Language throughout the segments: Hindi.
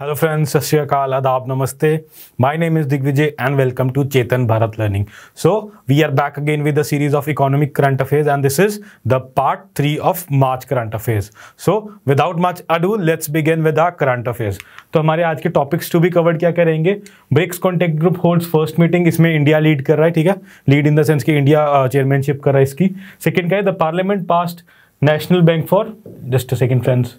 Hello friends, Sat Shri Akal, Adab, Namaste. My name is Digvijay and welcome to Chetan Bharat Learning. So, we are back again with a series of economic current affairs and this is the part 3 of March current affairs. So, without much ado, let's begin with our current affairs. तो हमारे आज के टॉपिक्स टू बी कवर्ड क्या करेंगे? BRICS contact group holds first meeting, इसमें इंडिया लीड कर रहा है, ठीक है, लीड इन द सेंस कि इंडिया चेयरमैनशिप कर रहा है इसकी. सेकंड क्या है? The parliament passed national bank for, just a second friends,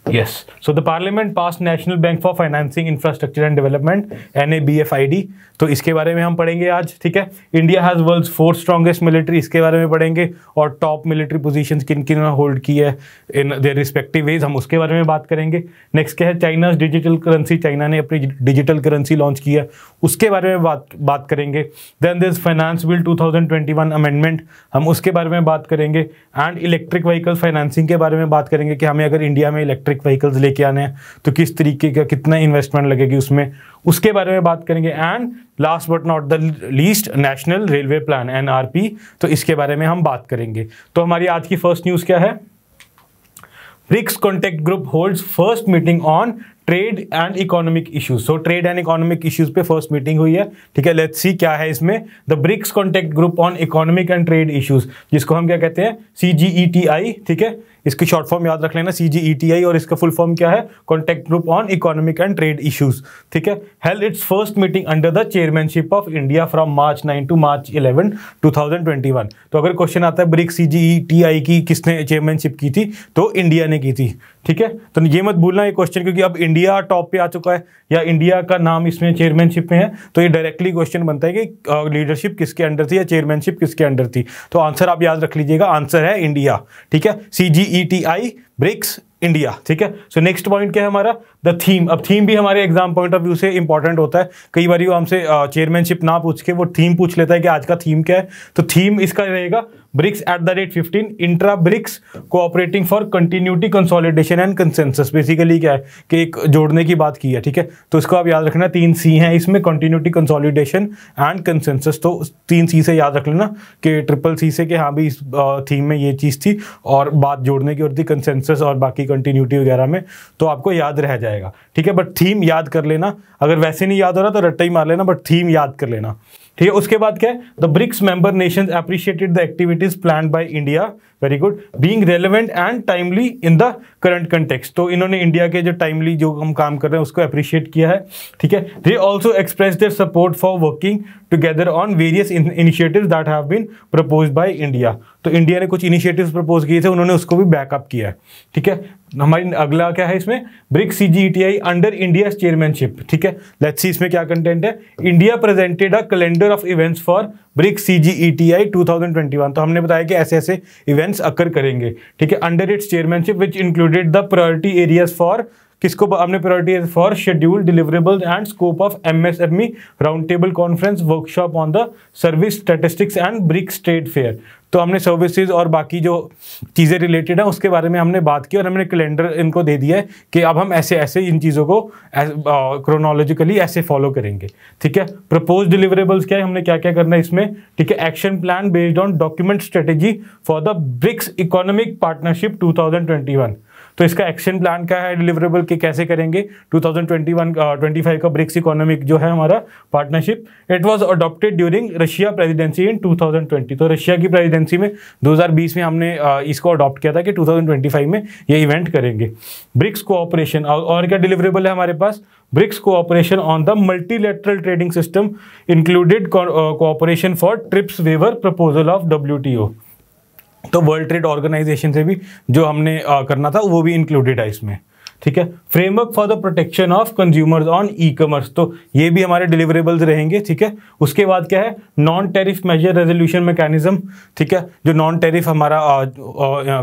yes, so the parliament passed national bank for financing infrastructure and development, NABFID. तो इसके बारे में हम पढ़ेंगे आज, ठीक है. India has world's 4th strongest military, इसके बारे में पढ़ेंगे, और टॉप मिलिट्री पोजीशंस किन किन होल्ड की है इन देयर रिस्पेक्टिव वेज, हम उसके बारे में बात करेंगे. नेक्स्ट क्या है? चाइनाज डिजिटल करेंसी, चाइना ने अपनी डिजिटल करेंसी लॉन्च की है, उसके बारे में बात करेंगे. Then this finance bill 2021 amendment, हम उसके बारे में बात करेंगे. एंड इलेक्ट्रिक व्हीकल फाइनेंसिंग के बारे में बात करेंगे कि हमें अगर इंडिया में इलेक्ट्रिक व्हीकल्स लेके आने हैं तो किस तरीके का कितना इन्वेस्टमेंट लगेगी उसमें, उसके बारे में बात करेंगे. And last but not the least, national railway plan NRP, तो इसके बारे में हम बात करेंगे. तो हमारी आज की फर्स्ट न्यूज क्या है? BRICS contact group holds first meeting on trade and economic issues. So trade and economic issues पे फर्स्ट मीटिंग हुई है, ठीक है. लेट्स सी क्या है इसमें. The BRICS contact group on economic and trade issues, जिसको हम क्या कहते हैं? CGETI, ठीक है. इसकी शॉर्ट फॉर्म याद रख लेना, CGETI, और इसका फुल फॉर्म क्या है? Contact group on economic and trade issues, ठीक है. Held it's first meeting under the chairmanship of India from March 9 to March 11, 2021. तो अगर क्वेश्चन आता है ब्रिक्स CGETI की किसने चेयरमैनशिप की थी, तो इंडिया ने की थी, ठीक है. तो ये मत भूलना ये क्वेश्चन, क्योंकि अब इंडिया टॉप पे आ चुका है या इंडिया का नाम इसमें चेयरमैनशिप में है, तो ये डायरेक्टली क्वेश्चन बनता है कि लीडरशिप किसके अंडर थी या चेयरमैनशिप किसके अंडर थी. तो आंसर आप याद रख लीजिएगा, आंसर है इंडिया, ठीक है. CGETI ब्रिक्स इंडिया, ठीक है. सो नेक्स्ट पॉइंट क्या है हमारा? The theme. अब थीम भी हमारे एग्जाम पॉइंट ऑफ व्यू से इंपॉर्टेंट होता है. कई बार वो हमसे चेयरमैनशिप ना पूछ के वो थीम पूछ लेता है कि आज का थीम क्या है. तो थीम इसका रहेगा BRICS @15 intra BRICS cooperating for continuity consolidation and consensus. Basically क्या है कि एक जोड़ने की बात की है, ठीक है. तो इसको आप याद रखना, 3 C हैं इसमें, कंटिन्यूटी कंसोलिडेशन एंड कंसेंसस. तो 3 C से याद रख लेना कि ट्रिपल C से कि हाँ भी इस थीम में ये चीज़ थी और बात जोड़ने की होती, कंसेंसस और बाकी कंटिन्यूटी वगैरह में, तो आपको याद रह जाएगा, ठीक है. बट थीम याद कर लेना, अगर वैसे नहीं याद हो रहा तो रट्टा ही मार लेना, बट थीम याद कर लेना, ठीक है. उसके बाद क्या है? The BRICS member nations appreciated the activities planned by India, very good, being relevant and timely in the current context. तो इन्होंने इंडिया के जो टाइमली जो हम काम कर रहे हैं उसको अप्रिशिएट किया है, ठीक है. They also express their support for working together on various initiatives that have been proposed by India. तो इंडिया ने कुछ इनिशिएटिव्स प्रपोज किए थे, उन्होंने उसको भी बैकअप किया है, ठीक है. हमारी अगला क्या है इसमें? BRICS CGETI under India chairmanship, ठीक है. लेट्स सी इसमें क्या कंटेंट है. India presented a calendar of events for BRICS CGETI 2021. तो हमने बताया कि ऐसे ऐसे इवेंट्स अकर करेंगे, ठीक है, under its chairmanship, which included the priority areas for, किसको हमने priority for schedule deliverables and scope of MSME round table conference workshop on the service statistics and BRICS trade fair. तो हमने सर्विसेज और बाकी जो चीज़ें रिलेटेड है उसके बारे में हमने बात की और हमने कैलेंडर इनको दे दिया है कि अब हम ऐसे ऐसे इन चीज़ों को क्रोनोलॉजिकली ऐसे फॉलो करेंगे, ठीक है. प्रपोज डिलीवरेबल्स क्या है, हमने क्या क्या करना है इसमें, ठीक है. Action plan based on document strategy for the BRICS economic partnership 2021. तो इसका एक्शन प्लान क्या है डिलीवरेबल के, कैसे करेंगे 2021-25 का ब्रिक्स इकोनॉमिक जो है हमारा partnership. It was adopted during Russia presidency in 2020. तो रशिया की प्रेसिडेंसी में 2020 में हमने इसको अडॉप्ट किया था कि 2025 में ये इवेंट करेंगे. ब्रिक्स कोऑपरेशन, और क्या डिलीवरेबल है हमारे पास? BRICS cooperation on the multilateral trading system included cooperation for TRIPS waiver proposal of WTO. तो वर्ल्ड ट्रेड ऑर्गेनाइजेशन से भी जो हमने करना था वो भी इंक्लूडेड है इसमें, ठीक है. Framework for the protection of consumers on e-commerce, तो ये भी हमारे डिलीवरेबल्स रहेंगे, ठीक है. उसके बाद क्या है? Non tariff measure resolution mechanism, ठीक है. जो नॉन टैरिफ हमारा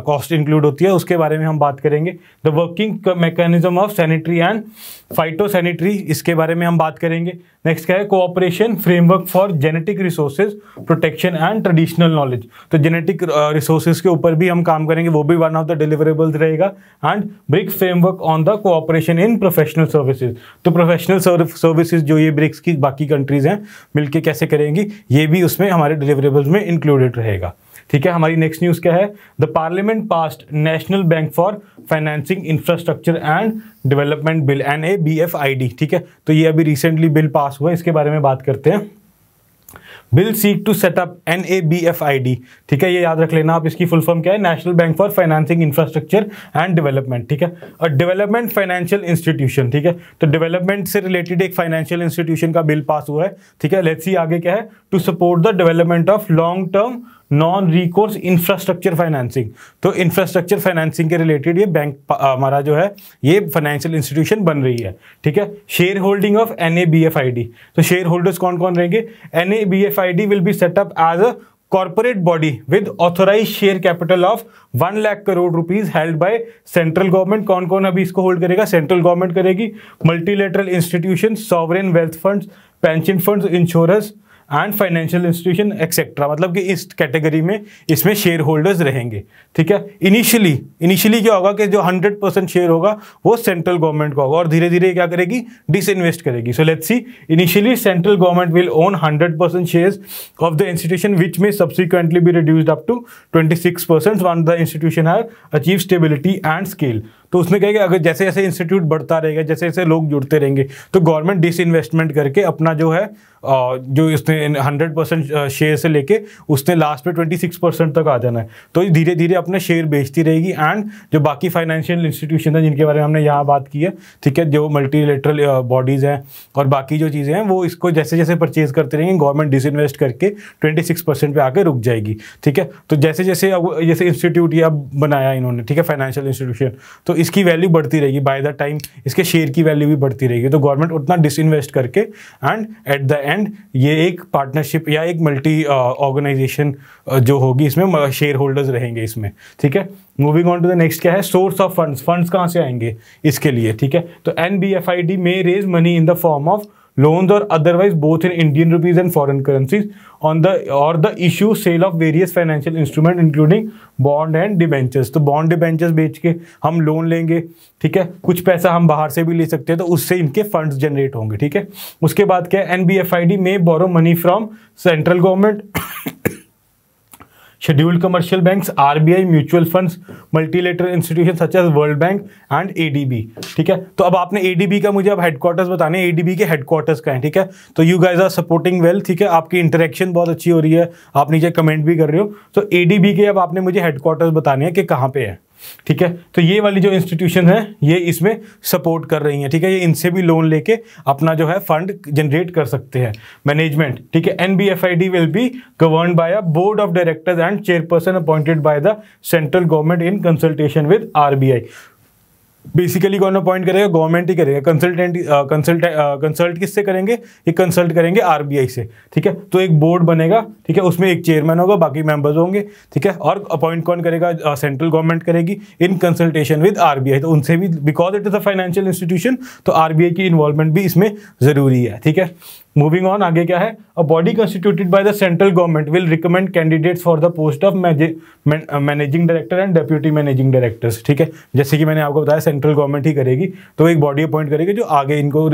कॉस्ट इंक्लूड होती है उसके बारे में हम बात करेंगे. The working mechanism of sanitary and phytosanitary, इसके बारे में हम बात करेंगे. नेक्स्ट क्या है? Cooperation framework for genetic resources protection and traditional knowledge. तो जेनेटिक रिसोर्सेज के ऊपर भी हम काम करेंगे, वो भी वन ऑफ द डिलीवरेबल्स रहेगा. And BRICS framework on the cooperation in professional services. तो प्रोफेशनल सर्विसेज जो ये ब्रिक्स की बाकी कंट्रीज हैं मिलके कैसे करेंगी, ये भी उसमें हमारे डिलीवरेबल्स में इंक्लूडेड रहेगा, ठीक है। हमारी नेक्स्ट न्यूज़ क्या है? The parliament passed national bank for financing infrastructure and development bill NABFID, ठीक है। तो ये अभी रिसेंटली बिल पास हुआ है, इसके बारे में बात करते हैं। Bill seek to set up NABFID, ठीक है, ये याद रख लेना आप। इसकी फुल फॉर्म क्या है? National bank for financing infrastructure and development, ठीक है। और डेवलपमेंट फाइनेंशियल इंस्टीट्यूशन, ठीक है। तो डेवलपमेंट से रिलेटेड एक फाइनेंशियल इंस्टीट्यूशन का बिल पास हुआ है, ठीक है। लेट्स सी आगे क्या है। To support the development of long term non recourse infrastructure financing, तो इंफ्रास्ट्रक्चर फाइनेंसिंग के रिलेटेड ये बैंक हमारा जो है ये फाइनेंशियल इंस्टीट्यूशन बन रही है, ठीक है। शेयर होल्डिंग ऑफ NABFID, तो शेयर होल्डर्स कौन कौन रहेंगे? NABFID will be set up as a corporate body with authorized share capital of 1 lakh crore rupees held by central government. कौन कौन अभी इसको होल्ड करेगा? सेंट्रल गवर्नमेंट करेगी, multilateral institution, sovereign wealth funds, pension funds, insurance and financial institution etcetera, मतलब कि इस कैटेगरी में इसमें शेयर होल्डर्स रहेंगे, ठीक है। इनिशियली क्या होगा कि जो 100% शेयर होगा वो सेंट्रल गवर्नमेंट का होगा और धीरे धीरे क्या करेगी? डिसइन्वेस्ट करेगी। So let's see, initially central government will own 100% shares of the institution which may subsequently be reduced up to 26% once the institution have achieve stability and scale. तो उसमें कहेगा अगर जैसे जैसे इंस्टीट्यूट बढ़ता रहेगा, जैसे जैसे लोग जुड़ते रहेंगे, तो गवर्नमेंट डिसइन्वेस्टमेंट करके अपना जो है जो इसने 100% शेयर से लेके उसने लास्ट में 26% तक आ जाना है। तो धीरे धीरे अपने शेयर बेचती रहेगी एंड जो बाकी फाइनेंशियल इंस्टीट्यूशन है जिनके बारे में हमने यहाँ बात की है, ठीक है, जो मल्टीलेटरल बॉडीज़ हैं और बाकी जो चीज़ें हैं वो इसको जैसे जैसे परचेज करते रहेंगे, गवर्नमेंट डिसइन्वेस्ट करके 26% पे आके रुक जाएगी, ठीक है। तो जैसे जैसे अब जैसे इंस्टीट्यूट ये अब बनाया इन्होंने, ठीक है, फाइनेंशियल इंस्टीट्यूशन, तो इसकी वैल्यू बढ़ती रहेगी, बाय द टाइम इसके शेयर की वैल्यू भी बढ़ती रहेगी। तो गवर्नमेंट उतना डिसइन्वेस्ट करके एंड एट द एंड ये एक पार्टनरशिप या एक मल्टी ऑर्गेनाइजेशन जो होगी, इसमें शेयर होल्डर्स रहेंगे इसमें, ठीक है। Moving on to the next क्या है? सोर्स ऑफ फंड्स कहाँ से आएंगे इसके लिए, ठीक है। तो NBFID में raise money in the form of loans or otherwise both in Indian rupees and foreign currencies on the issue sale of various financial instruments including bond and debentures। तो bond debentures बेच के हम लोन लेंगे, ठीक है, कुछ पैसा हम बाहर से भी ले सकते हैं, तो उससे इनके फंड्स जनरेट होंगे, ठीक है। उसके बाद क्या है? NBFID में borrow money from central government, scheduled commercial banks, RBI, mutual funds, multilateral institution such as World Bank and ADB, ठीक है। तो अब आपने ADB का मुझे अब हेडक्वार्टर्स बताने, ADB के हेडक्वार्टर्स का है, ठीक है। तो you guys are supporting well, ठीक है, आपकी इंटरेक्शन बहुत अच्छी हो रही है, आप नीचे कमेंट भी कर रहे हो। तो ADB के अब आपने मुझे हेडक्वार्टर्स बताने हैं कि कहाँ पे है, ठीक है। तो ये वाली जो इंस्टीट्यूशन है ये इसमें सपोर्ट कर रही है, ठीक है, ये इनसे भी लोन लेके अपना जो है फंड जनरेट कर सकते हैं। मैनेजमेंट, ठीक है, NBFID will be governed bye a board of directors and chairperson appointed by the central government in consultation with RBI। Basically कौन अपॉइंट करेगा? गवर्नमेंट ही करेगा। कंसल्ट किससे करेंगे? ये कंसल्ट करेंगे RBI से, ठीक है। तो एक बोर्ड बनेगा, ठीक है, उसमें एक चेयरमैन होगा, बाकी मेंबर्स होंगे, ठीक है। और अपॉइंट कौन करेगा? सेंट्रल गवर्नमेंट करेगी इन कंसल्टेशन विद RBI। तो उनसे भी, because it is a financial institution, तो RBI की इन्वॉल्वमेंट भी इसमें जरूरी है, ठीक है। मूविंग ऑन, आगे क्या है? A body constituted by the central government will recommend candidates for the post of managing director and deputy managing directors, ठीक है। जैसे कि मैंने आपको बताया सेंट्रल गवर्नमेंट ही करेगी, तो एक बॉडी अपॉइंट करेगी जो आगे इनको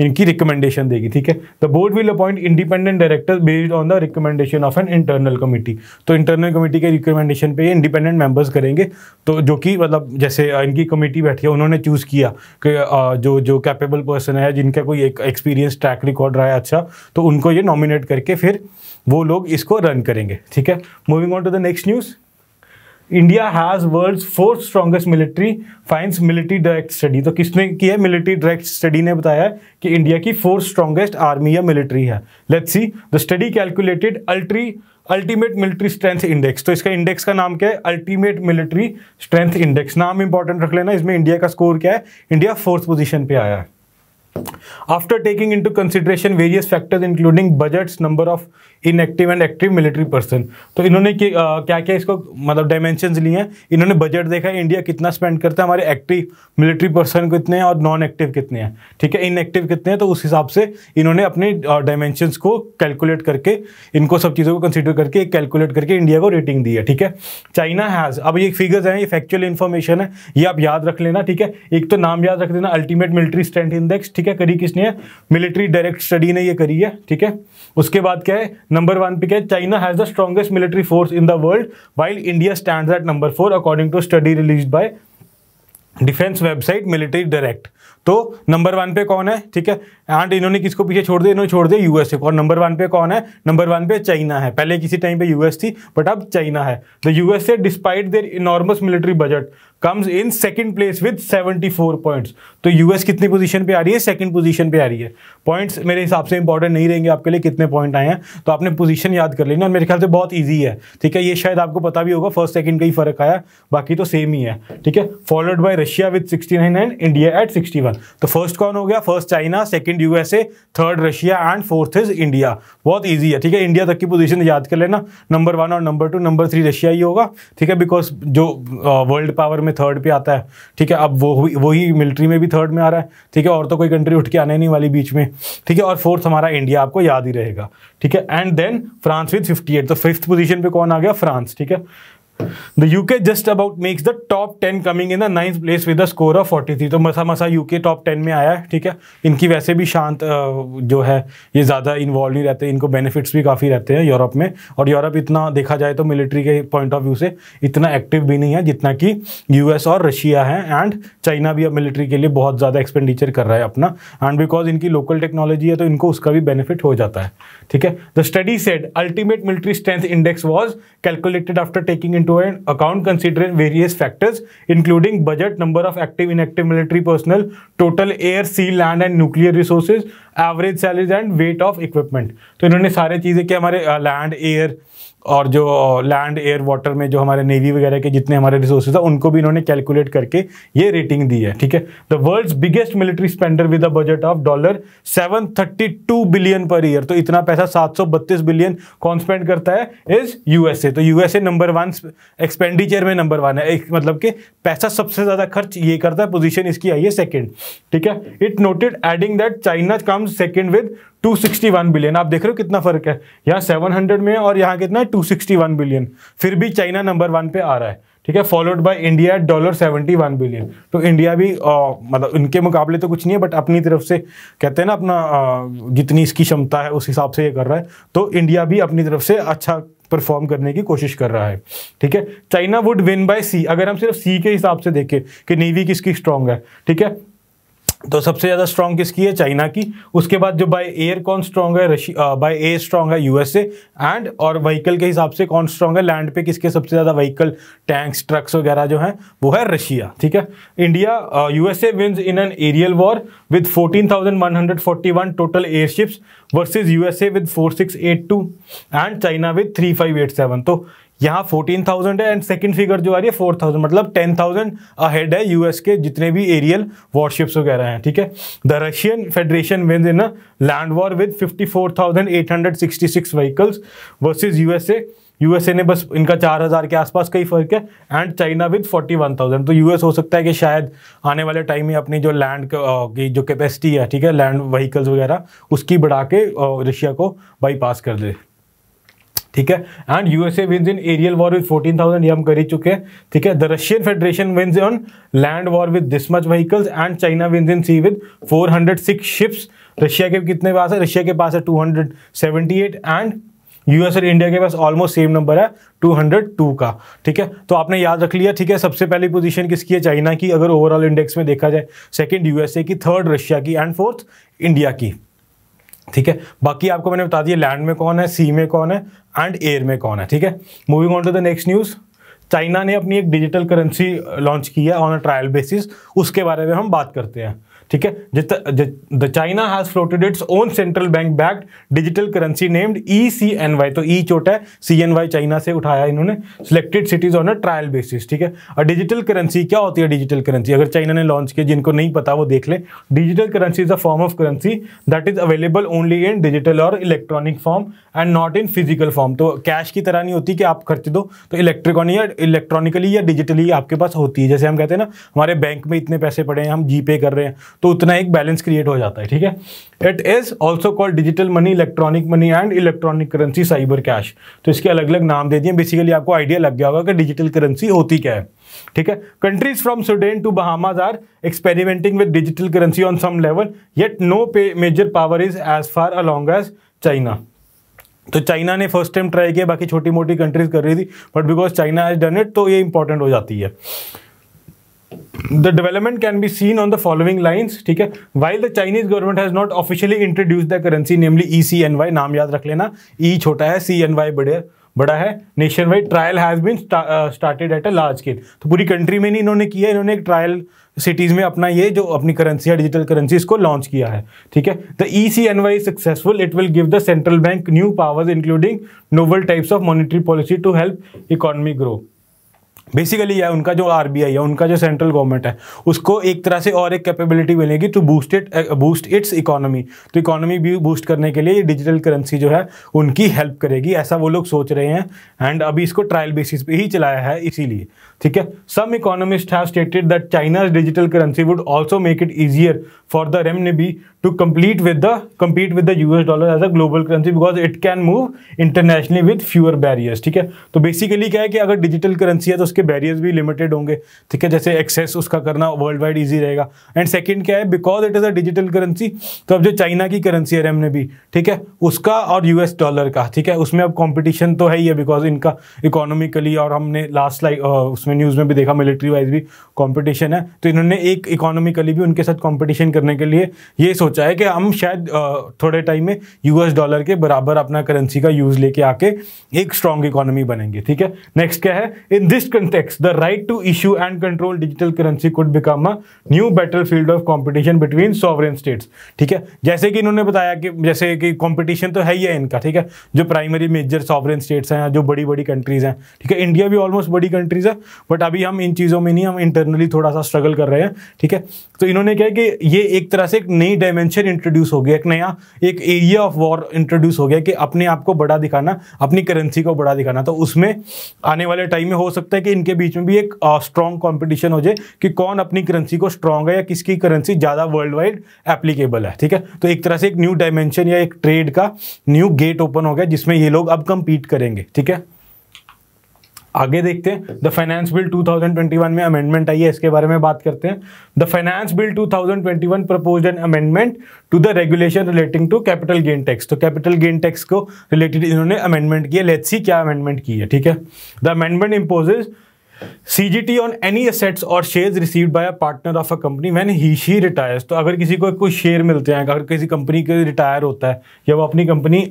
इनकी रिकमेंडेशन देगी, ठीक है। The board will appoint independent director based on the recommendation of an internal committee. तो इंटरनल कमिटी के रिकमेंडेशन पे इंडिपेंडेंट मेंबर्स करेंगे, तो जो कि मतलब जैसे इनकी कमिटी बैठी है, उन्होंने चूज किया कि जो कैपेबल पर्सन है, जिनका कोई एक एक्सपीरियंस ट्रैक रिकॉर्ड रहा है अच्छा, तो उनको ये नॉमिनेट करके फिर वो लोग इसको रन करेंगे, ठीक है। Moving on to the next news. India has world's 4th strongest military finds military direct study. तो किसने की है? मिलिट्री डायरेक्ट स्टडी ने बताया है कि इंडिया की 4th स्ट्रॉन्गेस्ट आर्मी या मिलिट्री है। Let's C, the study calculated ultimate military strength index. तो इसका इंडेक्स का नाम क्या है? Ultimate military strength index. नाम इंपॉर्टेंट रख लेना। इसमें इंडिया का स्कोर क्या है? इंडिया 4th पोजीशन पे आया है। After taking into consideration various factors including budgets, number of inactive and active military person, तो इन्होंने क्या क्या इसको मतलब डायमेंशंस लिए हैं। इन्होंने बजट देखा है, इंडिया कितना स्पेंड करता है, हमारे एक्टिव मिलिट्री पर्सन कितने हैं और नॉन एक्टिव कितने हैं, ठीक है, इनएक्टिव कितने हैं। तो उस हिसाब से इन्होंने अपने डायमेंशंस को कैलकुलेट करके, इनको सब चीज़ों को कंसिडर करके कैलकुलेट करके इंडिया को रेटिंग दी है, ठीक है। चाइना हैज़, अब ये फिगर्स हैं, ये फैक्चुअल इन्फॉर्मेशन है, ये आप याद रख लेना, ठीक है। एक तो नाम याद रख देना, अल्टीमेट मिलिट्री स्ट्रेंथ इंडेक्स, ठीक है। करी किसने है? मिलिट्री डायरेक्ट स्टडी ने ये करी है, ठीक है। उसके बाद क्या है? नंबर 1 पे क्या है, China has the strongest military force in the world while India stands at number 4 according to study released by defence website military direct. तो नंबर 1 पे कौन है, ठीक है, एंड इन्होंने किसको पीछे छोड़ दिया, इन्होंने छोड़ दिया यूएसए को। और नंबर 1 पे कौन है, नंबर 1 पे चाइना है। पहले किसी टाइम पे यूएस थी बट अब चाइना है। The USA despite there enormous military budget comes in second place with 74 points. तो यूएस कितनी पोजीशन पे आ रही है, सेकंड पोजीशन पे आ रही है। पॉइंट्स मेरे हिसाब से इंपॉर्टेंट नहीं रहेंगे आपके लिए, कितने पॉइंट आए हैं, तो आपने पोजीशन याद कर लेना। और मेरे ख्याल से बहुत ईजी है, ठीक है, ये शायद आपको पता भी होगा, फर्स्ट सेकंड का ही फर्क आया, बाकी तो सेम ही है, ठीक है। Followed by Russia with 69 and India at 61। तो फर्स्ट कौन हो गया, first China, second USA, third Russia and fourth is India. बहुत ईजी है, ठीक है, इंडिया तक की पोजीशन याद कर लेना। नंबर 1 और नंबर 2, नंबर 3 रशिया ही होगा, ठीक है, बिकॉज जो वर्ल्ड पावर में थर्ड पे आता है, ठीक है। अब वही मिलिट्री में भी थर्ड में आ रहा है, ठीक है, और तो कोई कंट्री उठ के आने नहीं वाली बीच में, ठीक है। और फोर्थ हमारा इंडिया, आपको याद ही रहेगा, ठीक है। And then France with 58। तो फिफ्थ पोजीशन पे कौन आ गया, फ्रांस, ठीक है। The UK just about makes the top 10 coming in the 9th place with a score of 43। तो मसा UK टॉप 10 में आया है, ठीक है। इनकी वैसे भी शांत जो है ये ज़्यादा इन्वॉल्व नहीं रहते, इनको बेनिफिट्स भी काफ़ी रहते हैं यूरोप में। और यूरोप इतना देखा जाए तो मिलिट्री के पॉइंट ऑफ व्यू से इतना एक्टिव भी नहीं है जितना कि यूएस और रशिया है। एंड चाइना भी अब मिलिट्री के लिए बहुत ज़्यादा एक्सपेंडिचर कर रहा है अपना, एंड बिकॉज इनकी लोकल टेक्नोलॉजी है तो इनको उसका भी बेनिफिट हो जाता है, ठीक है। The study said ultimate military strength index was calculated after taking into account considering various factors including budget, number of active inactive military personnel, total air, sea, land and nuclear resources, average salaries and weight of equipment। तो इन्होंने सारे चीज़ें कि हमारे लैंड, एयर और जो लैंड, एयर, वाटर में जो हमारे नेवी वगैरह के जितने हमारे रिसोर्सेज है उनको भी इन्होंने कैलकुलेट करके ये रेटिंग दी है, ठीक है। The world's biggest military spender with a budget of $732 billion per year. तो इतना पैसा 732 बिलियन कौन स्पेंड करता है, इज यूएसए। तो यूएसए नंबर 1 एक्सपेंडिचर में नंबर 1 है, मतलब कि पैसा सबसे ज्यादा खर्च ये करता है। पोजीशन इसकी आई है सेकंड, ठीक है। It noted adding that China comes second with 261 billion. आप देख रहे हो कितना फर्क है, यहाँ 700 में और यहाँ कितना है 261 बिलियन, फिर भी चाइना नंबर 1 पे आ रहा है, ठीक है। Followed by India at $71 billion. तो इंडिया भी मतलब इनके मुकाबले तो कुछ नहीं है बट अपनी तरफ से कहते हैं ना अपना जितनी इसकी क्षमता है उस हिसाब से ये कर रहा है। तो इंडिया भी अपनी तरफ से अच्छा परफॉर्म करने की कोशिश कर रहा है, ठीक है। चाइना वुड विन बाय सी। अगर हम सिर्फ सी के हिसाब से देखें कि नेवी किसकी स्ट्रांग है, ठीक है, तो सबसे ज्यादा स्ट्रांग किसकी है, चाइना की। उसके बाद जो बाय एयर कौन स्ट्रांग है, बाय एयर स्ट्रांग है यूएसए। एंड और व्हीकल के हिसाब से कौन स्ट्रांग है, लैंड पे किसके सबसे ज्यादा व्हीकल, टैंक्स, ट्रक्स वगैरह जो है वो है रशिया, ठीक है। India USA wins in an aerial war with 14,141 total airships versus USA with 4682 and China with 3587। तो यहाँ 14,000 है एंड सेकंड फिगर जो आ रही है 4,000, मतलब 10,000 अहेड है यूएस के जितने भी एरियल वॉरशिप्स वगैरह हैं, ठीक है। The Russian federation wins in a land war with 54,866 vehicles versus USA ने बस इनका 4,000 के आसपास का ही फर्क है एंड चाइना विद 41,000। तो यूएस हो सकता है कि शायद आने वाले टाइम में अपनी जो लैंड की जो कैपेसिटी है, ठीक है, लैंड व्हीकल्स वगैरह उसकी बढ़ा के रशिया को बाईपास कर दे, ठीक है। And USA wins in aerial war with 14,000, ये हम कर ही चुके हैं, ठीक है। The Russian federation wins on land war with this much vehicles and China wins in sea with 406 ships. Russia के कितने पास है, रशिया के पास है 278 एंड यूएस और इंडिया के पास ऑलमोस्ट सेम नंबर है 202 का, ठीक है। तो आपने याद रख लिया, ठीक है। सबसे पहली पोजीशन किसकी है, चाइना की अगर ओवरऑल इंडेक्स में देखा जाए, सेकंड यूएसए की, थर्ड रशिया की एंड फोर्थ इंडिया की, ठीक है। बाकी आपको मैंने बता दिया लैंड में कौन है, सी में कौन है एंड एयर में कौन है, ठीक है। Moving on to the next news. China ने अपनी एक डिजिटल करेंसी लॉन्च की है ऑन अ ट्रायल बेसिस, उसके बारे में हम बात करते हैं, ठीक है। The China has floated its own central bank backed digital currency named ECNY। तो ई छोटा है, CNY चाइना से उठाया इन्होंने, selected cities on a trial basis, ठीक है। और डिजिटल करेंसी क्या होती है, डिजिटल करेंसी अगर चाइना ने लॉन्च किया, जिनको नहीं पता वो देख ले। Digital currency is a form of currency that is available only in digital or electronic form and not in physical form. तो कैश की तरह नहीं होती कि आप खर्च दो, तो इलेक्ट्रॉनिकली या डिजिटली आपके पास होती है। जैसे हम कहते हैं ना हमारे बैंक में इतने पैसे पड़े हैं, हम जीपे कर रहे हैं, तो उतना एक बैलेंस क्रिएट हो जाता है, ठीक है। It is also called digital money, electronic money and electronic currency, cyber cash. तो इसके अलग अलग नाम दे दिए। बेसिकली आपको आइडिया लग गया होगा कि डिजिटल करेंसी होती क्या है, ठीक है। Countries from Sudan to Bahamas are experimenting with digital currency on some level, yet no major power is as far along as China. तो चाइना ने फर्स्ट टाइम ट्राई किया, बाकी छोटी मोटी कंट्रीज कर रही थी, but because China has done it तो ये इंपॉर्टेंट हो जाती है। The development can be seen on the following lines, ठीक है। While the Chinese government has not officially introduced the currency, namely ECNY, नाम याद रख लेना, E छोटा है, CNY बड़ा है। Nation wide trial has been started at a large scale, तो पूरी कंट्री में नहीं इन्होंने किया, इन्होंने एक ट्रायल सिटीज में अपना ये जो अपनी करेंसी है डिजिटल करेंसी इसको लॉन्च किया है, ठीक है। The ECNY successful, it will give the central bank new powers including novel types of monetary policy to help economy grow. Basically यह उनका जो RBI है, उनका जो सेंट्रल गवर्नमेंट है, उसको एक तरह से और एक कैपेबिलिटी मिलेगी टू बूस्ट इट्स इकोनॉमी। तो इकोनॉमी भी बूस्ट करने के लिए ये डिजिटल करेंसी जो है उनकी हेल्प करेगी, ऐसा वो लोग सोच रहे हैं। एंड अभी इसको ट्रायल बेसिस पे ही चलाया है इसीलिए, ठीक है। Some economist have stated that China's digital currency would also make it easier for the renminbi to compete with the US dollar as a global currency because it can move internationally with fewer barriers, ठीक है। तो बेसिकली क्या है कि अगर डिजिटल करेंसी है तो उसके बैरियर्स भी लिमिटेड होंगे, ठीक है, जैसे एक्सेस उसका करना वर्ल्ड वाइड ईजी रहेगा। एंड सेकंड क्या है, because it is a digital currency, तो अब जो चाइना की करेंसी है रेमनेबी, ठीक है, उसका और US डॉलर का, ठीक है, उसमें अब कॉम्पिटिशन तो है ही है, बिकॉज इनका इकोनॉमिकली, और हमने लास्ट उसमें न्यूज़ में भी देखा मिलिट्री वाइज भी कॉम्पिटिशन है, तो इन्होंने एक इकोनॉमिकली भी उनके साथ कॉम्पिटिशन करने के लिए ये सोचा है कि हम शायद थोड़े टाइम में US डॉलर के बराबर अपना करेंसी का यूज लेके आके एक स्ट्रॉन्ग इकोनॉमी बनेंगे, ठीक है। नेक्स्ट क्या है, in this context the right to issue and control digital currency could become a new battlefield of competition between sovereign states, ठीक है। जैसे कि इन्होंने बताया कि जैसे कि कंपटीशन तो है ही है इनका, ठीक है, जो प्राइमरी मेजर सॉवरेन स्टेट्स हैं, जो बड़ी बड़ी कंट्रीज हैं, ठीक है। इंडिया भी ऑलमोस्ट बड़ी कंट्रीज है, बट अभी हम इन चीज़ों में नहीं, हम इंटरनली थोड़ा सा स्ट्रगल कर रहे हैं, ठीक है। तो इन्होंने क्या कि ये एक तरह से एक नई डायमेंशन इंट्रोड्यूस हो गया, एक नया एक एरिया ऑफ वॉर इंट्रोड्यूस हो गया कि अपने आप को बड़ा दिखाना, अपनी करेंसी को बड़ा दिखाना। तो उसमें आने वाले टाइम में हो सकता है कि इनके बीच में भी एक स्ट्रॉन्ग कंपटीशन हो जाए कि कौन अपनी करेंसी को स्ट्रॉन्ग है या किसकी करेंसी ज़्यादा वर्ल्ड वाइड एप्लीकेबल है, ठीक है। तो एक तरह से एक न्यू डायमेंशन या एक ट्रेड का न्यू गेट ओपन हो गया जिसमें ये लोग अब कंपीट करेंगे, ठीक है। आगे देखते हैं, द फाइनेंस बिल 2021 में अमेंडमेंट आई है, इसके बारे में बात करते हैं। The finance bill 2021 proposed an amendment to the regulation relating to capital gain tax. तो कैपिटल गेन टैक्स को रिलेटेड इन्होंने अमेंडमेंट किया। लेट्स सी क्या अमेंडमेंट की है, ठीक है। The amendment imposes CGT on any assets or shares received by a partner of a company when she retires। तो अगर किसी को कोई शेयर मिलते हैं, अगर किसी कंपनी के रिटायर होता है या वो अपनी कंपनी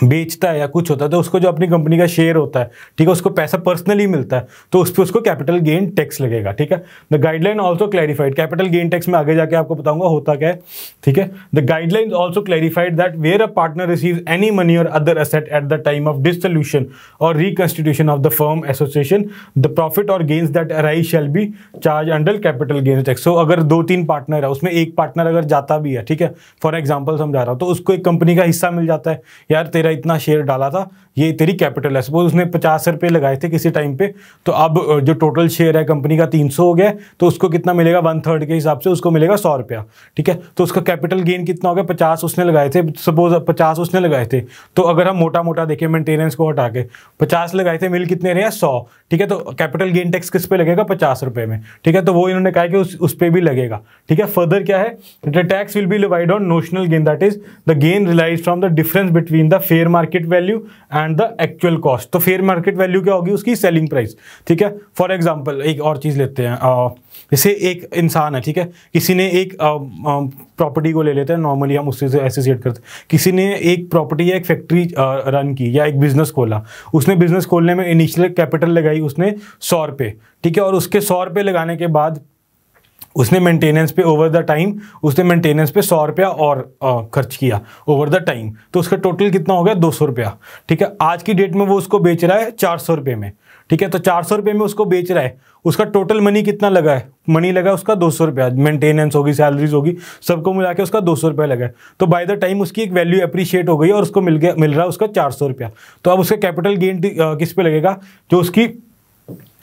बेचता है या कुछ होता है, तो उसको जो अपनी कंपनी का शेयर होता है, ठीक है, उसको पैसा पर्सनली मिलता है, तो उस पर उसको कैपिटल गेन टैक्स लगेगा, ठीक है। The guideline also clarified, capital gain tax में आगे जाके आपको बताऊंगा होता क्या है, ठीक है। The guideline also clarified that where a partner receives any money or other asset at the time of dissolution or reconstitution of the firm association, the profit or gains that arise shall be charge under capital gain tax. So अगर 2-3 पार्टनर है, उसमें एक पार्टनर अगर जाता भी है, ठीक है, फॉर एग्जाम्पल समझा रहा हूँ, तो उसको एक कंपनी का हिस्सा मिल जाता है, यार इतना शेयर डाला था, ये तेरी कैपिटल है। सपोज उसने 50 रुपये लगाए थे किसी टाइम पे, तो अब जो टोटल शेयर है कंपनी का 300 हो गया, तो उसको कितना मिलेगा, 1/3 के हिसाब से उसको मिलेगा 100 रुपया, ठीक है। तो उसका कैपिटल गेन कितना हो गया, 50 उसने लगाए थे, सपोज 50 उसने लगाए थे, तो अगर हम मोटा मोटा देखें मेंटेनेंस को हटा के 50 लगाए थे, मिल कितने रहे, 100, ठीक है। तो कैपिटल गेन टैक्स किस पे लगेगा, 50 रुपये में, ठीक है। तो वो इन्होंने कहा कि उस पर भी लगेगा, ठीक है। फर्दर क्या है, the tax will be levied on notional gain, that is the gain realise from the difference between the fair market value and the actual cost. तो फेयर मार्केट वैल्यू क्या होगी, उसकी सेलिंग प्राइस, ठीक है। फॉर एग्जांपल एक और चीज लेते हैं, जैसे एक इंसान है, ठीक है, किसी ने एक प्रॉपर्टी को ले लेते हैं, नॉर्मली हम उससे एसोसिएट करते हैं, किसी ने एक प्रॉपर्टी या एक फैक्ट्री रन की या एक बिजनेस खोला, उसने बिजनेस खोलने में इनिशियल कैपिटल लगाई उसने 100 रुपये, ठीक है, और उसके 100 रुपये लगाने के बाद उसने मेंटेनेंस पे ओवर द टाइम उसने मेंटेनेंस पे 100 रुपया और खर्च किया ओवर द टाइम, तो उसका टोटल कितना हो गया, 200 रुपया, ठीक है। आज की डेट में वो उसको बेच रहा है 400 रुपये में, ठीक है। तो 400 रुपये में उसको बेच रहा है, उसका टोटल मनी कितना लगा है, मनी लगा उसका 200 रुपया, मेंटेनेंस होगी, सैलरीज होगी, सबको मिला के उसका 200 रुपया लगा है। तो बाय द टाइम उसकी एक वैल्यू अप्रिशिएट हो गई और उसको मिल रहा है उसका 400 रुपया। तो अब उसका कैपिटल गेन किस पे लगेगा, जो उसकी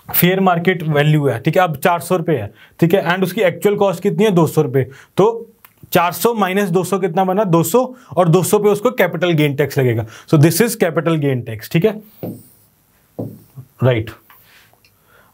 फेयर मार्केट वैल्यू है, ठीक है, अब 400 रुपये है, ठीक है, एंड उसकी एक्चुअल कॉस्ट कितनी है, 200 रुपये। तो 400 माइनस 200 कितना बना, 200, और 200 पे उसको कैपिटल गेन टैक्स लगेगा। So this is capital gain tax, ठीक है, राइट।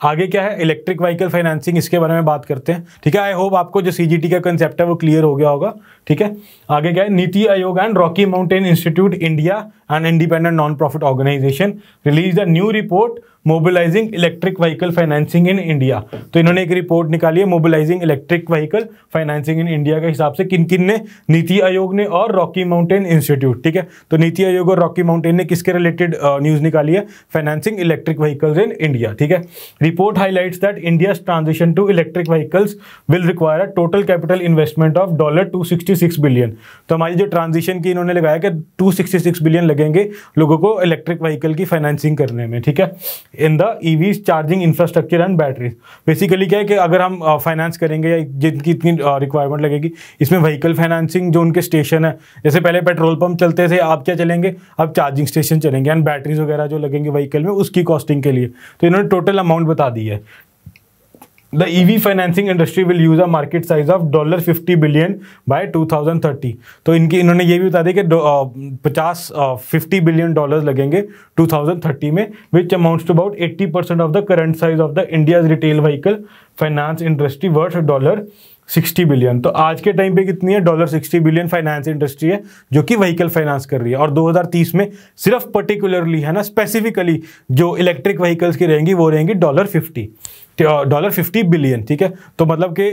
आगे क्या है, इलेक्ट्रिक व्हीकल फाइनेंसिंग, इसके बारे में बात करते हैं। ठीक है, आई होप आपको जो CGT का कंसेप्ट है वो क्लियर हो गया होगा। ठीक है, आगे क्या है, Niti Aayog and Rocky Mountain Institute India and independent non profit organisation release the new report mobilising electric vehicle financing in India. तो इन्होंने एक रिपोर्ट निकाली है mobilising electric vehicle financing in India के हिसाब से। किन किन ने, नीति आयोग ने और रॉकी माउंटेन इंस्टीट्यूट। ठीक है, तो नीति आयोग और रॉकी माउंटेन ने किसके रिलेटेड न्यूज निकाली है, financing electric vehicles in India. ठीक है, report highlights that India's transition to electric vehicles will require a total capital investment of $266 billion. तो हमारी जो ट्रांजिशन की इन्होंने लगाया कि 266 बिलियन लगेंगे लोगों को इलेक्ट्रिक व्हीकल की फाइनेंसिंग करने में। ठीक है, in the EVs charging infrastructure and batteries. Basically क्या है कि अगर हम फाइनेंस करेंगे या जिनकी इतनी रिक्वायरमेंट लगेगी, इसमें व्हीकल फाइनेंसिंग, जो उनके स्टेशन है, जैसे पहले पेट्रोल पंप चलते थे, आप क्या चलेंगे, अब चार्जिंग स्टेशन चलेंगे, एंड बैटरीज वगैरह जो लगेंगे व्हीकल में, उसकी कॉस्टिंग के लिए। तो इन्होंने टोटल अमाउंट बता दी है। The EV financing industry will use a market size of $50 billion by 2030। तो इन्होंने ये भी बता दिया कि 50 बिलियन डॉलर लगेंगे 2030 में, which amounts to about 80% of the current size of the India's retail vehicle finance industry worth $60 billion. तो आज के टाइम पे कितनी है, $60 बिलियन फाइनेंस इंडस्ट्री है जो कि व्हीकल फाइनेंस कर रही है। और 2030 में सिर्फ पर्टिकुलरली है ना, स्पेसिफिकली जो इलेक्ट्रिक व्हीकल्स की रहेंगी वो रहेंगी $50 बिलियन। ठीक है, तो मतलब कि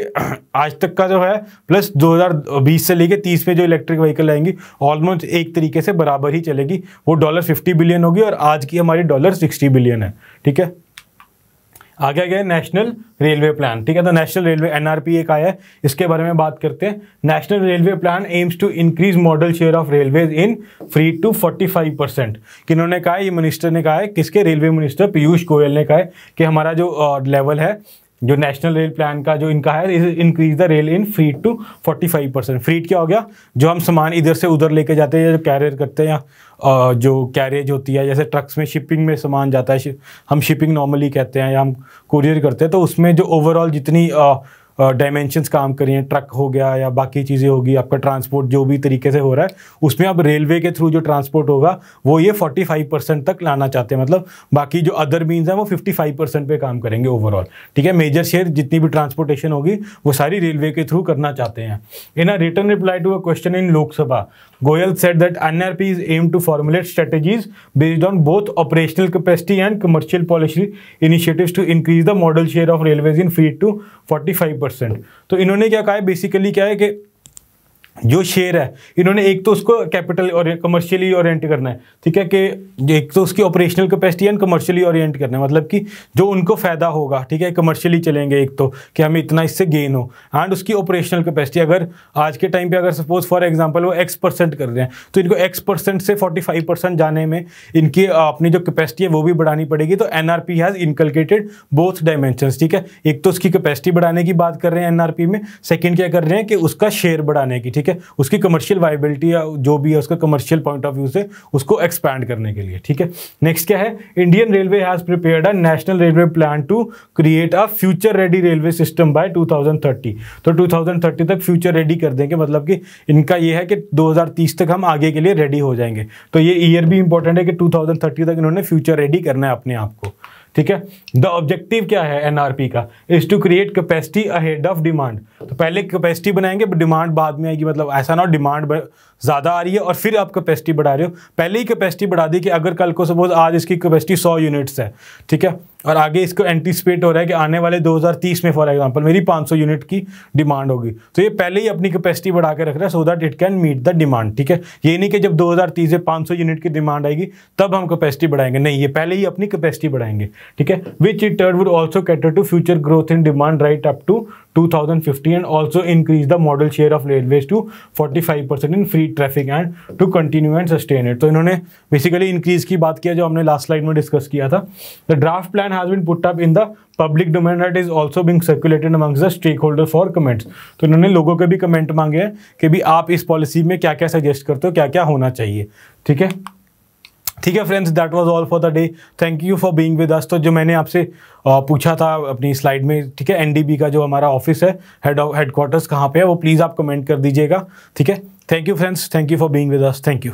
आज तक का जो है प्लस 2020 से लेके 30 में जो इलेक्ट्रिक व्हीकल आएंगी ऑलमोस्ट एक तरीके से बराबर ही चलेगी, वो $50 बिलियन होगी और आज की हमारी $60 बिलियन है। ठीक है, आगे गए नेशनल रेलवे प्लान। ठीक है, तो नेशनल रेलवे NRP एक आया है, इसके बारे में बात करते हैं। National railway plan aims to increase model share of railways in freight to 45%। किन्होंने कहा है, ये मिनिस्टर ने कहा है, किसके, रेलवे मिनिस्टर पीयूष गोयल ने कहा है कि हमारा जो लेवल है, जो नेशनल रेल प्लान का जो इनका है, increase the rail in freight to 45%। Freight क्या हो गया, जो हम सामान इधर से उधर लेके जाते हैं, जो कैरियर करते हैं, या जो कैरेज होती है, जैसे ट्रक्स में शिपिंग में सामान जाता है, हम शिपिंग नॉर्मली कहते हैं या हम कुरियर करते हैं, तो उसमें जो ओवरऑल जितनी डायमेंशंस काम करिए, ट्रक हो गया या बाकी चीज़ें होगी, आपका ट्रांसपोर्ट जो भी तरीके से हो रहा है, उसमें अब रेलवे के थ्रू जो ट्रांसपोर्ट होगा वो ये 45% तक लाना चाहते हैं। मतलब बाकी जो अदर मीन्स हैं वो 55% पे काम करेंगे ओवरऑल। ठीक है, मेजर शेयर जितनी भी ट्रांसपोर्टेशन होगी वो सारी रेलवे के थ्रू करना चाहते हैं। In a written reply to a question in Lok Sabha, Goyal said that NRP is aimed to formulate strategies based on both operational capacity and commercial policy initiatives to increase the modal share of railways in freight to 45%। तो इन्होंने क्या कहा है, बेसिकली क्या है कि जो शेयर है, इन्होंने एक तो उसको कैपिटल और कमर्शियली ओरिएंट करना है। ठीक है, कि एक तो उसकी operational capacity and commercially Orient करना है, मतलब कि जो उनको फायदा होगा। ठीक है, कमर्शियली चलेंगे एक तो कि हमें इतना इससे गेन हो, एंड उसकी ऑपरेशनल कैपेसिटी, अगर आज के टाइम पे अगर सपोज फॉर एग्जांपल वो X% कर रहे हैं, तो इनको X% से 45% जाने में इनकी अपनी जो कैपेसिटी है वो भी बढ़ानी पड़ेगी। तो NRP has inculcated both dimensions. ठीक है, एक तो उसकी कैपेसिटी बढ़ाने की बात कर रहे हैं NRP में, सेकेंड क्या कर रहे हैं कि उसका शेयर बढ़ाने की। ठीक है, उसकी कमर्शियल वायबिलिटी या जो भी है उसका कमर्शियल पॉइंट ऑफ व्यू से उसको एक्सपैंड करने के लिए। ठीक है, नेक्स्ट क्या है, Indian railway has prepared a national railway plan to create a future ready railway system by 2030। तो 2030 तक फ्यूचर रेडी कर देंगे, मतलब कि इनका ये है कि 2030 तक हम आगे के लिए रेडी हो जाएंगे। तो ये ईयर भी इंपॉर्टेंट है कि 2030 तक इन्होंने फ्यूचर रेडी करना है अपने आप को। ठीक है, द ऑब्जेक्टिव क्या है NRP का, is to create capacity ahead of demand. तो पहले कैपेसिटी बनाएंगे, डिमांड बाद में आएगी। मतलब ऐसा ना हो डिमांड ज़्यादा आ रही है और फिर आप कैपेसिटी बढ़ा रहे हो, पहले ही कैपेसिटी बढ़ा दी कि अगर कल को सपोज आज इसकी कैपेसिटी 100 यूनिट्स है। ठीक है, और आगे इसको एंटीसिपेट हो रहा है कि आने वाले 2030 में फॉर एग्जांपल मेरी 500 यूनिट की डिमांड होगी, तो ये पहले ही अपनी कैपेसिटी बढ़ा के रख रहा है so that it can meet the demand. ठीक है, ये नहीं कि जब 2030 से 500 यूनिट की डिमांड आएगी तब हम कैपेसिटी बढ़ाएंगे, नहीं, ये पहले ही अपनी कैपेसिटी बढ़ाएंगे। ठीक है, which in turn would also cater to future growth in demand right up to 2050 and also increase the model share of railways to 45% in free traffic and to continue and sustain it. तो इन्होंने बेसिकली इंक्रीज की बात किया जो हमने लास्ट स्लाइड में डिस्कस किया था। The draft plan has been put up in the public domain that is also being circulated amongst the stakeholder for comments. तो इन्होंने लोगों के भी कमेंट मांगे हैं कि भी आप इस पॉलिसी में क्या क्या सजेस्ट करते हो, क्या क्या होना चाहिए। ठीक है, ठीक है friends, that was all for the day. Thank you for being with us. तो जो मैंने आपसे पूछा था अपनी स्लाइड में, ठीक है, NDB का जो हमारा ऑफिस है, हेडक्वार्टर्स कहाँ पे है, वो प्लीज़ आप कमेंट कर दीजिएगा। ठीक है, thank you friends, thank you for being with us, thank you.